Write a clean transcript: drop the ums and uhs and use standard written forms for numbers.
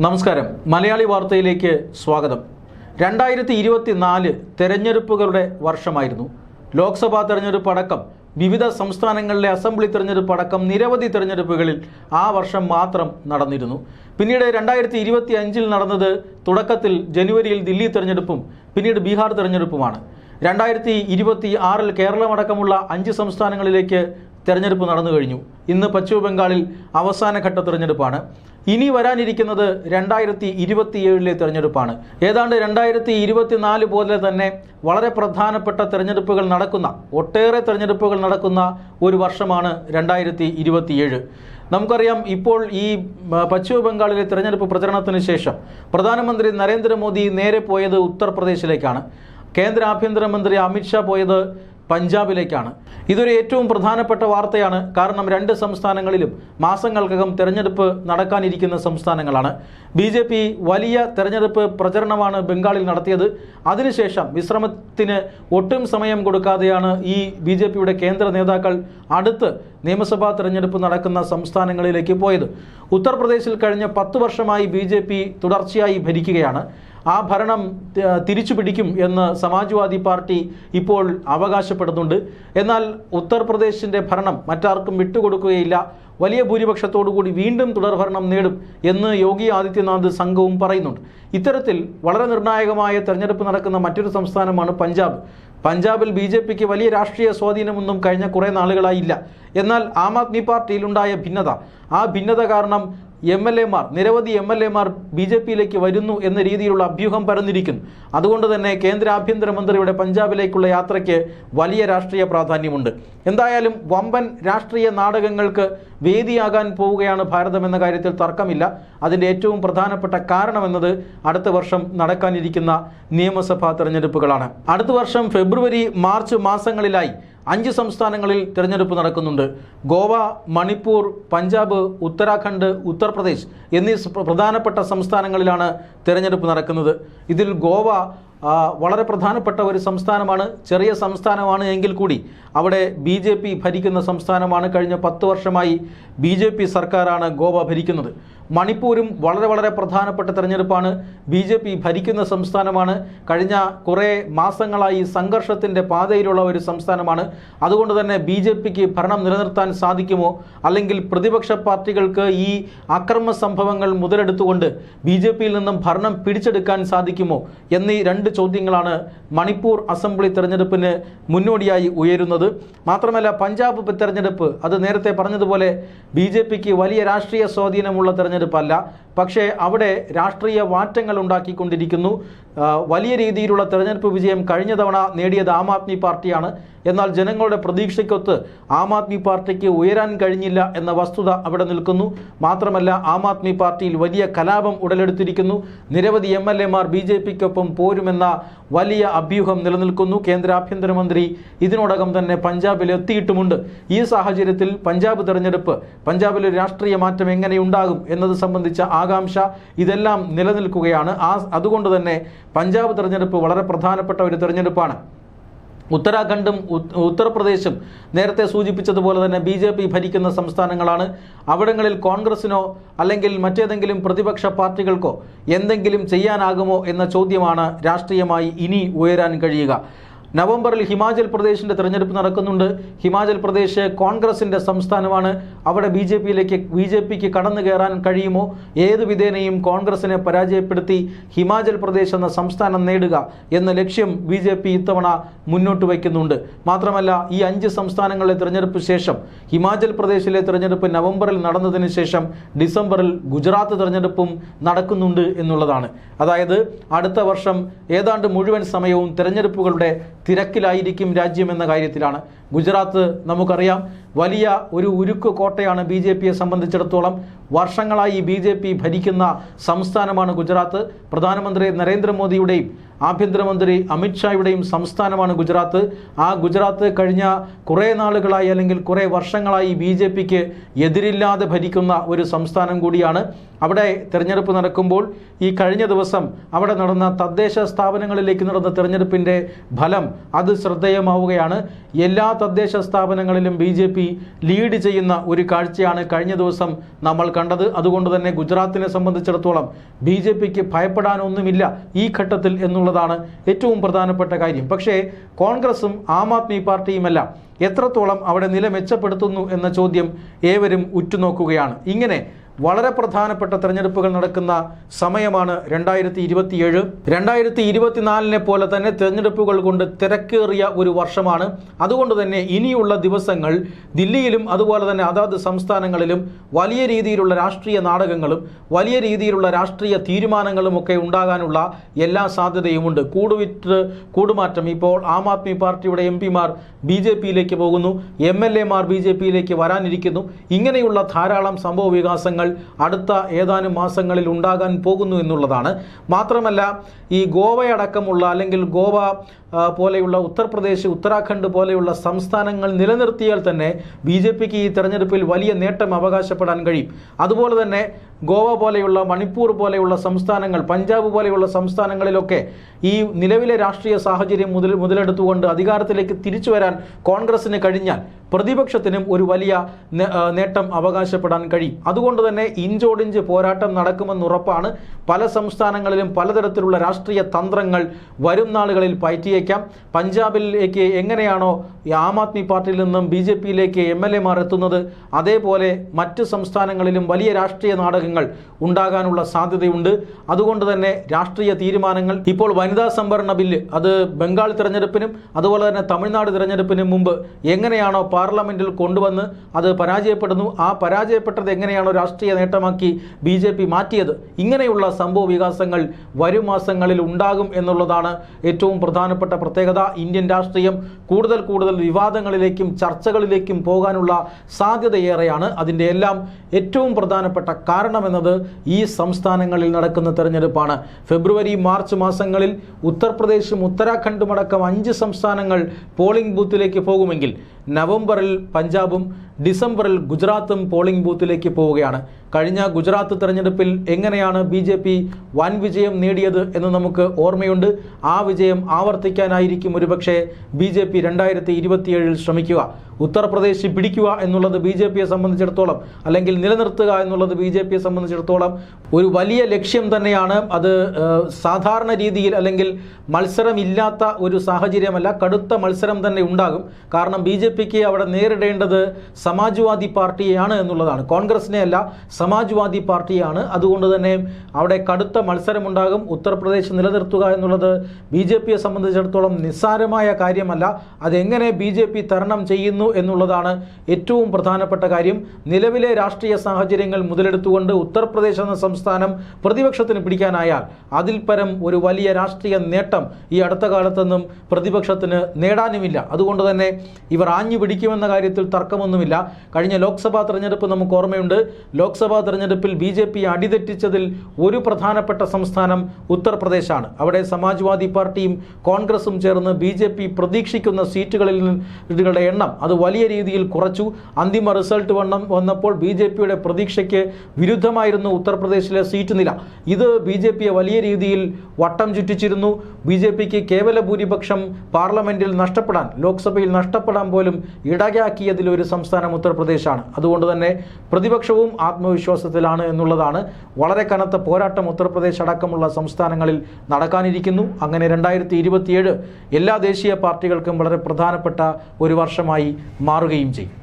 നമസ്കാരം. മലയാളി വാർത്തയിലേക്ക് സ്വാഗതം. 2024 തെരഞ്ഞെടുപ്പുകളുടെ വർഷമായിരുന്നു. ലോക്സഭാ തെരഞ്ഞെടുപ്പ് അടക്കം വിവിധ സംസ്ഥാനങ്ങളിലെ അസംബ്ലി തെരഞ്ഞെടുപ്പ് അടക്കം നിരവധി തെരഞ്ഞെടുപ്പുകളിൽ ആ വർഷം മാത്രം നടന്നിരുന്നു. പിന്നീട് 2025 നടന്നത് തുടക്കത്തിൽ ജനുവരിയിൽ ദില്ലി തെരഞ്ഞെടുപ്പും പിന്നീട് ബീഹാർ തെരഞ്ഞെടുപ്പുമാണ്. 2026 കേരളമടക്കമുള്ള 5 സംസ്ഥാനങ്ങളിലേക്ക് തെരഞ്ഞെടുപ്പ് നടന്നു കഴിഞ്ഞു. ഇന്ന് പശ്ചിമ ബംഗാളിൽ അവസാനഘട്ട തെരഞ്ഞെടുപ്പാണ്. ഇനി വരാനിരിക്കുന്നത് 2027 തെരഞ്ഞെടുപ്പാണ്. ഏതാണ്ട് 2024 പോലെ തന്നെ വളരെ പ്രധാനപ്പെട്ട തെരഞ്ഞെടുപ്പുകൾ നടക്കുന്ന, ഒട്ടേറെ തെരഞ്ഞെടുപ്പുകൾ നടക്കുന്ന ഒരു വർഷമാണ് 2027. നമുക്കറിയാം, ഇപ്പോൾ ഈ പശ്ചിമ ബംഗാളിലെ തെരഞ്ഞെടുപ്പ് പ്രചരണത്തിന് ശേഷം പ്രധാനമന്ത്രി നരേന്ദ്രമോദി നേരെ പോയത് ഉത്തർപ്രദേശിലേക്കാണ്. കേന്ദ്ര ആഭ്യന്തരമന്ത്രി അമിത്ഷാ പോയത് പഞ്ചാബിലേക്കാണ്. ഇതൊരു ഏറ്റവും പ്രധാനപ്പെട്ട വാർത്തയാണ്. കാരണം 2 സംസ്ഥാനങ്ങളിലും മാസങ്ങൾക്കകം തെരഞ്ഞെടുപ്പ് നടക്കാനിരിക്കുന്ന സംസ്ഥാനങ്ങളാണ്. BJP വലിയ തെരഞ്ഞെടുപ്പ് പ്രചരണമാണ് ബംഗാളിൽ നടത്തിയത്. അതിനുശേഷം വിശ്രമത്തിന് ഒട്ടും സമയം കൊടുക്കാതെയാണ് ഈ BJPയുടെ കേന്ദ്ര നേതാക്കൾ അടുത്ത് നിയമസഭാ തെരഞ്ഞെടുപ്പ് നടക്കുന്ന സംസ്ഥാനങ്ങളിലേക്ക് പോയത്. ഉത്തർപ്രദേശിൽ കഴിഞ്ഞ 10 വർഷമായി BJP തുടർച്ചയായി ഭരിക്കുകയാണ്. ആ ഭരണം തിരിച്ചു പിടിക്കും എന്ന് സമാജ്വാദി പാർട്ടി ഇപ്പോൾ അവകാശപ്പെടുന്നുണ്ട്. എന്നാൽ ഉത്തർപ്രദേശിൻ്റെ ഭരണം മറ്റാർക്കും വിട്ടുകൊടുക്കുകയില്ല, വലിയ ഭൂരിപക്ഷത്തോടുകൂടി വീണ്ടും തുടർഭരണം നേടും എന്ന് യോഗി ആദിത്യനാഥ് സംഘവും പറയുന്നുണ്ട്. ഇത്തരത്തിൽ വളരെ നിർണായകമായ തെരഞ്ഞെടുപ്പ് നടക്കുന്ന മറ്റൊരു സംസ്ഥാനമാണ് പഞ്ചാബ്. പഞ്ചാബിൽ BJPക്ക് വലിയ രാഷ്ട്രീയ സ്വാധീനമൊന്നും കഴിഞ്ഞ കുറേ നാളുകളായില്ല. എന്നാൽ ആം ആദ്മി പാർട്ടിയിലുണ്ടായ ഭിന്നത, ആ ഭിന്നത കാരണം നിരവധി MLAമാർ BJPയിലേക്ക് വരുന്നു എന്ന രീതിയിലുള്ള അഭ്യൂഹം പരന്നിരിക്കുന്നു. അതുകൊണ്ട് തന്നെ കേന്ദ്ര ആഭ്യന്തരമന്ത്രിയുടെ പഞ്ചാബിലേക്കുള്ള യാത്രയ്ക്ക് വലിയ രാഷ്ട്രീയ പ്രാധാന്യമുണ്ട്. എന്തായാലും വമ്പൻ രാഷ്ട്രീയ നാടകങ്ങൾക്ക് വേദിയാകാൻ പോവുകയാണ് ഭാരതം എന്ന കാര്യത്തിൽ തർക്കമില്ല. അതിൻ്റെ ഏറ്റവും പ്രധാനപ്പെട്ട കാരണമെന്നത് അടുത്ത വർഷം നടക്കാനിരിക്കുന്ന നിയമസഭാ തെരഞ്ഞെടുപ്പുകളാണ്. അടുത്ത വർഷം ഫെബ്രുവരി, മാർച്ച് മാസങ്ങളിലായി 5 സംസ്ഥാനങ്ങളിൽ തിരഞ്ഞെടുപ്പ് നടക്കുന്നുണ്ട്. ഗോവ, മണിപ്പൂർ, പഞ്ചാബ്, ഉത്തരാഖണ്ഡ്, ഉത്തർപ്രദേശ് എന്നീ പ്രധാനപ്പെട്ട സംസ്ഥാനങ്ങളിലാണ് തിരഞ്ഞെടുപ്പ് നടക്കുന്നത്. ഇതിൽ ഗോവ വളരെ പ്രധാനപ്പെട്ട ഒരു സംസ്ഥാനമാണ്. ചെറിയ സംസ്ഥാനമാണ് എങ്കിൽ കൂടി അവിടെ BJP ഭരിക്കുന്ന സംസ്ഥാനമാണ്. കഴിഞ്ഞ 10 വർഷമായി BJP സർക്കാരാണ് ഗോവ ഭരിക്കുന്നത്. മണിപ്പൂരും വളരെ പ്രധാനപ്പെട്ട തെരഞ്ഞെടുപ്പാണ്. BJP ഭരിക്കുന്ന സംസ്ഥാനമാണ്. കഴിഞ്ഞ കുറേ മാസങ്ങളായി സംഘർഷത്തിൻ്റെ പാതയിലുള്ള ഒരു സംസ്ഥാനമാണ്. അതുകൊണ്ട് തന്നെ BJPക്ക് ഭരണം നിലനിർത്താൻ സാധിക്കുമോ, അല്ലെങ്കിൽ പ്രതിപക്ഷ പാർട്ടികൾക്ക് ഈ അക്രമ സംഭവങ്ങൾ മുതലെടുത്തുകൊണ്ട് BJPയിൽ നിന്നും ഭരണം പിടിച്ചെടുക്കാൻ സാധിക്കുമോ എന്നീ 2 ചോദ്യങ്ങളാണ് മണിപ്പൂർ അസംബ്ലി തെരഞ്ഞെടുപ്പിന് മുന്നോടിയായി ഉയരുന്നത്. മാത്രമല്ല, പഞ്ചാബ് തെരഞ്ഞെടുപ്പ്, അത് നേരത്തെ പറഞ്ഞതുപോലെ BJPക്ക് വലിയ രാഷ്ട്രീയ സ്വാധീനമുള്ള തെരഞ്ഞെടുപ്പല്ല. പക്ഷേ അവിടെ രാഷ്ട്രീയ മാറ്റങ്ങൾ ഉണ്ടാക്കിക്കൊണ്ടിരിക്കുന്നു. വലിയ രീതിയിലുള്ള തെരഞ്ഞെടുപ്പ് വിജയം കഴിഞ്ഞ തവണ നേടിയത് ആം ആദ്മി പാർട്ടിയാണ്. എന്നാൽ ജനങ്ങളുടെ പ്രതീക്ഷയ്ക്കൊത്ത് ആം ആദ്മി പാർട്ടിക്ക് ഉയരാൻ കഴിഞ്ഞില്ല എന്ന വസ്തുത അവിടെ നിൽക്കുന്നു. മാത്രമല്ല, ആം ആദ്മി പാർട്ടിയിൽ വലിയ കലാപം ഉടലെടുത്തിരിക്കുന്നു. നിരവധി MLAമാർ BJPക്കൊപ്പം പോരുമെന്ന വലിയ അഭ്യൂഹം നിലനിൽക്കുന്നു. കേന്ദ്ര ആഭ്യന്തരമന്ത്രി ഇതിനോടകം തന്നെ പഞ്ചാബിൽ എത്തിയിട്ടുമുണ്ട്. ഈ സാഹചര്യത്തിൽ പഞ്ചാബ് തെരഞ്ഞെടുപ്പ്, പഞ്ചാബിലെ രാഷ്ട്രീയ മാറ്റം എങ്ങനെയുണ്ടാകും എന്നത് സംബന്ധിച്ച ആകാംക്ഷ ഇതെല്ലാം നിലനിൽക്കുകയാണ്. അതുകൊണ്ട് തന്നെ പഞ്ചാബ് തെരഞ്ഞെടുപ്പ് വളരെ പ്രധാനപ്പെട്ട ഒരു തെരഞ്ഞെടുപ്പാണ്. ഉത്തരാഖണ്ഡും ഉത്തർപ്രദേശും നേരത്തെ സൂചിപ്പിച്ചതുപോലെ തന്നെ BJP ഭരിക്കുന്ന സംസ്ഥാനങ്ങളാണ്. അവിടങ്ങളിൽ കോൺഗ്രസിനോ അല്ലെങ്കിൽ മറ്റേതെങ്കിലും പ്രതിപക്ഷ പാർട്ടികൾക്കോ എന്തെങ്കിലും ചെയ്യാനാകുമോ എന്ന ചോദ്യമാണ് രാഷ്ട്രീയമായി ഇനി ഉയരാൻ കഴിയുക. നവംബറിൽ ഹിമാചൽ പ്രദേശിൻ്റെ തെരഞ്ഞെടുപ്പ് നടക്കുന്നുണ്ട്. ഹിമാചൽ പ്രദേശ് കോൺഗ്രസിൻ്റെ സംസ്ഥാനമാണ്. അവിടെ BJPക്ക് കടന്നു കയറാൻ കഴിയുമോ? ഏത് വിധേനയും കോൺഗ്രസിനെ പരാജയപ്പെടുത്തി ഹിമാചൽ പ്രദേശ് എന്ന സംസ്ഥാനം നേടുക എന്ന ലക്ഷ്യം BJP ഇത്തവണ മുന്നോട്ട് വയ്ക്കുന്നുണ്ട്. മാത്രമല്ല, ഈ 5 സംസ്ഥാനങ്ങളിലെ തെരഞ്ഞെടുപ്പ് ശേഷം ഹിമാചൽ പ്രദേശിലെ തെരഞ്ഞെടുപ്പ് നവംബറിൽ നടന്നതിന് ശേഷം ഡിസംബറിൽ ഗുജറാത്ത് തെരഞ്ഞെടുപ്പും നടക്കുന്നുണ്ട് എന്നുള്ളതാണ്. അതായത് അടുത്ത വർഷം ഏതാണ്ട് മുഴുവൻ സമയവും തെരഞ്ഞെടുപ്പുകളുടെ തിരക്കിലായിരിക്കും രാജ്യം എന്ന കാര്യത്തിലാണ്. ഗുജറാത്ത് നമുക്കറിയാം, വലിയ ഒരു ഉരുക്ക് കോട്ടയാണ് BJPയെ സംബന്ധിച്ചിടത്തോളം. വർഷങ്ങളായി BJP ഭരിക്കുന്ന സംസ്ഥാനമാണ് ഗുജറാത്ത്. പ്രധാനമന്ത്രി നരേന്ദ്രമോദിയുടെയും ആഭ്യന്തരമന്ത്രി അമിത്ഷായുടെയും സംസ്ഥാനമാണ് ഗുജറാത്ത്. ആ ഗുജറാത്ത് കഴിഞ്ഞ കുറേ നാളുകളായി അല്ലെങ്കിൽ കുറേ വർഷങ്ങളായി BJPക്ക് എതിരില്ലാതെ ഭരിക്കുന്ന ഒരു സംസ്ഥാനം കൂടിയാണ്. അവിടെ തെരഞ്ഞെടുപ്പ് നടക്കുമ്പോൾ ഈ കഴിഞ്ഞ ദിവസം അവിടെ നടന്ന തദ്ദേശ സ്ഥാപനങ്ങളിലേക്ക് നടന്ന തെരഞ്ഞെടുപ്പിൻ്റെ ഫലം അത് ശ്രദ്ധേയമാവുകയാണ്. എല്ലാ തദ്ദേശ സ്ഥാപനങ്ങളിലും BJP ലീഡ് ചെയ്യുന്ന ഒരു കാഴ്ചയാണ് കഴിഞ്ഞ ദിവസം നമ്മൾ കണ്ടത്. അതുകൊണ്ട് തന്നെ ഗുജറാത്തിനെ സംബന്ധിച്ചിടത്തോളം BJPക്ക് ഭയപ്പെടാനൊന്നുമില്ല ഈ ഘട്ടത്തിൽ എന്നുള്ളതാണ് ഏറ്റവും പ്രധാനപ്പെട്ട കാര്യം. പക്ഷേ കോൺഗ്രസും ആം ആദ്മി പാർട്ടിയുമെല്ലാം എത്രത്തോളം അവിടെ നില മെച്ചപ്പെടുത്തുന്നു എന്ന ചോദ്യം ഏവരും ഉറ്റുനോക്കുകയാണ്. ഇങ്ങനെ വളരെ പ്രധാനപ്പെട്ട തെരഞ്ഞെടുപ്പുകൾ നടക്കുന്ന സമയമാണ് 2027. 2024 പോലെ തന്നെ തെരഞ്ഞെടുപ്പുകൾ കൊണ്ട് തിരക്കേറിയ ഒരു വർഷമാണ്. അതുകൊണ്ട് തന്നെ ഇനിയുള്ള ദിവസങ്ങൾ ദില്ലിയിലും അതുപോലെ തന്നെ അതാത് സംസ്ഥാനങ്ങളിലും വലിയ രീതിയിലുള്ള രാഷ്ട്രീയ നാടകങ്ങളും വലിയ രീതിയിലുള്ള രാഷ്ട്രീയ തീരുമാനങ്ങളും ഒക്കെ ഉണ്ടാകാനുള്ള എല്ലാ സാധ്യതയുമുണ്ട്. കൂടുമാറ്റം ഇപ്പോൾ ആം ആദ്മി പാർട്ടിയുടെ MP-മാർ BJPയിലേക്ക് പോകുന്നു, MLA-മാർ BJPയിലേക്ക് വരാനിരിക്കുന്നു. ഇങ്ങനെയുള്ള ധാരാളം സംഭവ വികാസങ്ങൾ അടുത്ത ഏതാനും മാസങ്ങളിൽ ഉണ്ടാകാൻ പോകുന്നു എന്നുള്ളതാണ്. മാത്രമല്ല ഈ ഗോവയടക്കമുള്ള അല്ലെങ്കിൽ ഗോവ പോലെയുള്ള ഉത്തർപ്രദേശ്, ഉത്തരാഖണ്ഡ് പോലെയുള്ള സംസ്ഥാനങ്ങൾ നിലനിർത്തിയാൽ തന്നെ BJPക്ക് ഈ തെരഞ്ഞെടുപ്പിൽ വലിയ നേട്ടം അവകാശപ്പെടാൻ കഴിയും. അതുപോലെ തന്നെ ഗോവ പോലെയുള്ള, മണിപ്പൂർ പോലെയുള്ള സംസ്ഥാനങ്ങൾ, പഞ്ചാബ് പോലെയുള്ള സംസ്ഥാനങ്ങളിലൊക്കെ ഈ നിലവിലെ രാഷ്ട്രീയ സാഹചര്യം മുതലെടുത്തുകൊണ്ട് അധികാരത്തിലേക്ക് തിരിച്ചു വരാൻ കോൺഗ്രസിന് കഴിഞ്ഞാൽ പ്രതിപക്ഷത്തിനും ഒരു വലിയ നേട്ടം അവകാശപ്പെടാൻ കഴിയും. അതുകൊണ്ട് തന്നെ ഇഞ്ചോടിഞ്ച് പോരാട്ടം നടക്കുമെന്നുറപ്പാണ്. പല സംസ്ഥാനങ്ങളിലും പലതരത്തിലുള്ള രാഷ്ട്രീയ തന്ത്രങ്ങൾ വരും നാളുകളിൽ പയറ്റിയേക്കാം. പഞ്ചാബിലേക്ക് എങ്ങനെയാണോ ആം ആദ്മി പാർട്ടിയിൽ നിന്നും BJPയിലേക്ക് MLA-മാർ എത്തുന്നത്, അതേപോലെ മറ്റ് സംസ്ഥാനങ്ങളിലും വലിയ രാഷ്ട്രീയ നാടകങ്ങൾ ഉണ്ടാകാനുള്ള സാധ്യതയുണ്ട്. അതുകൊണ്ട് തന്നെ രാഷ്ട്രീയ തീരുമാനങ്ങൾ ഇപ്പോൾ വനിതാ സംവരണ ബില്ല് അത് ബംഗാൾ തിരഞ്ഞെടുപ്പിനും അതുപോലെ തന്നെ തമിഴ്നാട് തിരഞ്ഞെടുപ്പിനും മുമ്പ് എങ്ങനെയാണോ പാർലമെന്റിൽ കൊണ്ടുവന്ന് അത് പരാജയപ്പെടുന്നു, ആ പരാജയപ്പെട്ടത് എങ്ങനെയാണോ രാഷ്ട്രീയ നേട്ടമാക്കി BJP മാറ്റിയത്, ഇങ്ങനെയുള്ള സംഭവ വികാസങ്ങൾ വരും മാസങ്ങളിൽ ഉണ്ടാകും എന്നുള്ളതാണ് ഏറ്റവും പ്രധാനപ്പെട്ട പ്രത്യേകത. ഇന്ത്യൻ രാഷ്ട്രീയം കൂടുതൽ വിവാദങ്ങളിലേക്കും ചർച്ചകളിലേക്കും പോകാനുള്ള സാധ്യതയേറെയാണ്. അതിൻ്റെ എല്ലാം ഏറ്റവും പ്രധാനപ്പെട്ട കാരണമെന്നത് ഈ സംസ്ഥാനങ്ങളിൽ നടക്കുന്ന തെരഞ്ഞെടുപ്പാണ്. ഫെബ്രുവരി മാർച്ച് മാസങ്ങളിൽ ഉത്തർപ്രദേശും ഉത്തരാഖണ്ഡും അടക്കം 5 സംസ്ഥാനങ്ങൾ പോളിംഗ് ബൂത്തിലേക്ക് പോകുമെങ്കിൽ നവംബറിൽ പഞ്ചാബും ഡിസംബറിൽ ഗുജറാത്തും പോളിംഗ് ബൂത്തിലേക്ക് പോവുകയാണ്. കഴിഞ്ഞ ഗുജറാത്ത് തെരഞ്ഞെടുപ്പിൽ എങ്ങനെയാണ് BJP വൻ വിജയം നേടിയത് എന്ന് നമുക്ക് ഓർമ്മയുണ്ട്. ആ വിജയം ആവർത്തിക്കാനായിരിക്കും ഒരുപക്ഷെ BJP 2027 ശ്രമിക്കുക. ഉത്തർപ്രദേശ് പിടിക്കുക എന്നുള്ളത് BJPയെ സംബന്ധിച്ചിടത്തോളം, അല്ലെങ്കിൽ നിലനിർത്തുക എന്നുള്ളത് BJPയെ സംബന്ധിച്ചിടത്തോളം ഒരു വലിയ ലക്ഷ്യം തന്നെയാണ്. അത് സാധാരണ രീതിയിൽ അല്ലെങ്കിൽ മത്സരമില്ലാത്ത ഒരു സാഹചര്യമല്ല, കടുത്ത മത്സരം തന്നെ ഉണ്ടാകും. കാരണം BJPക്ക് അവിടെ നേരിടേണ്ടത് സമാജ്വാദി പാർട്ടിയാണ് എന്നുള്ളതാണ്, കോൺഗ്രസിനെ അല്ല, സമാജ്വാദി പാർട്ടിയാണ്. അതുകൊണ്ട് തന്നെ അവിടെ കടുത്ത മത്സരമുണ്ടാകും. ഉത്തർപ്രദേശ് നിലനിർത്തുക എന്നുള്ളത് BJPയെ സംബന്ധിച്ചിടത്തോളം നിസ്സാരമായ കാര്യമല്ല. അതെങ്ങനെ BJP തരണം ചെയ്യുന്നു എന്നുള്ളതാണ് ഏറ്റവും പ്രധാനപ്പെട്ട കാര്യം. നിലവിലെ രാഷ്ട്രീയ സാഹചര്യങ്ങൾ മുതലെടുത്തുകൊണ്ട് ഉത്തർപ്രദേശ് എന്ന സംസ്ഥാനം പ്രതിപക്ഷത്തിന് പിടിക്കാനായാൽ അതിൽ പരം ഒരു വലിയ രാഷ്ട്രീയ നേട്ടം ഈ അടുത്ത കാലത്തൊന്നും പ്രതിപക്ഷത്തിന് നേടാനുമില്ല. അതുകൊണ്ട് തന്നെ ഇവർ ആഞ്ഞു പിടിക്കുമെന്ന കാര്യത്തിൽ തർക്കമൊന്നുമില്ല. കഴിഞ്ഞ ലോക്സഭാ തെരഞ്ഞെടുപ്പ് നമുക്ക് ഓർമ്മയുണ്ട്. ലോക്സഭാ തെരഞ്ഞെടുപ്പിൽ BJP അടിതെറ്റിച്ചതിൽ ഒരു പ്രധാനപ്പെട്ട സംസ്ഥാനം ഉത്തർപ്രദേശാണ്. അവിടെ സമാജ്വാദി പാർട്ടിയും കോൺഗ്രസും ചേർന്ന് BJP പ്രതീക്ഷിക്കുന്ന സീറ്റുകളുടെ എണ്ണം അത് വലിയ രീതിയിൽ കുറച്ചു. അന്തിമ റിസൾട്ട് വന്നപ്പോൾ BJPയുടെ പ്രതീക്ഷയ്ക്ക് വിരുദ്ധമായിരുന്നു ഉത്തർപ്രദേശിലെ സീറ്റ് നില. ഇത് BJPയെ വലിയ രീതിയിൽ വട്ടം ചുറ്റിച്ചിരുന്നു. BJPക്ക് കേവല ഭൂരിപക്ഷം പാർലമെന്റിൽ നഷ്ടപ്പെടാൻ, ലോക്സഭയിൽ നഷ്ടപ്പെടാൻ പോലും ഇടയാക്കിയതിൽ ഒരു സംസ്ഥാനം ഉത്തർപ്രദേശാണ്. അതുകൊണ്ട് തന്നെ പ്രതിപക്ഷവും ആത്മവിശ്വാസത്തിലാണ് എന്നുള്ളതാണ്. വളരെ കനത്ത പോരാട്ടം ഉത്തർപ്രദേശ് അടക്കമുള്ള സംസ്ഥാനങ്ങളിൽ നടക്കാനിരിക്കുന്നു. അങ്ങനെ 2027 എല്ലാ ദേശീയ പാർട്ടികൾക്കും വളരെ പ്രധാനപ്പെട്ട ഒരു വർഷമായി മാറുകയും ചെയ്യും.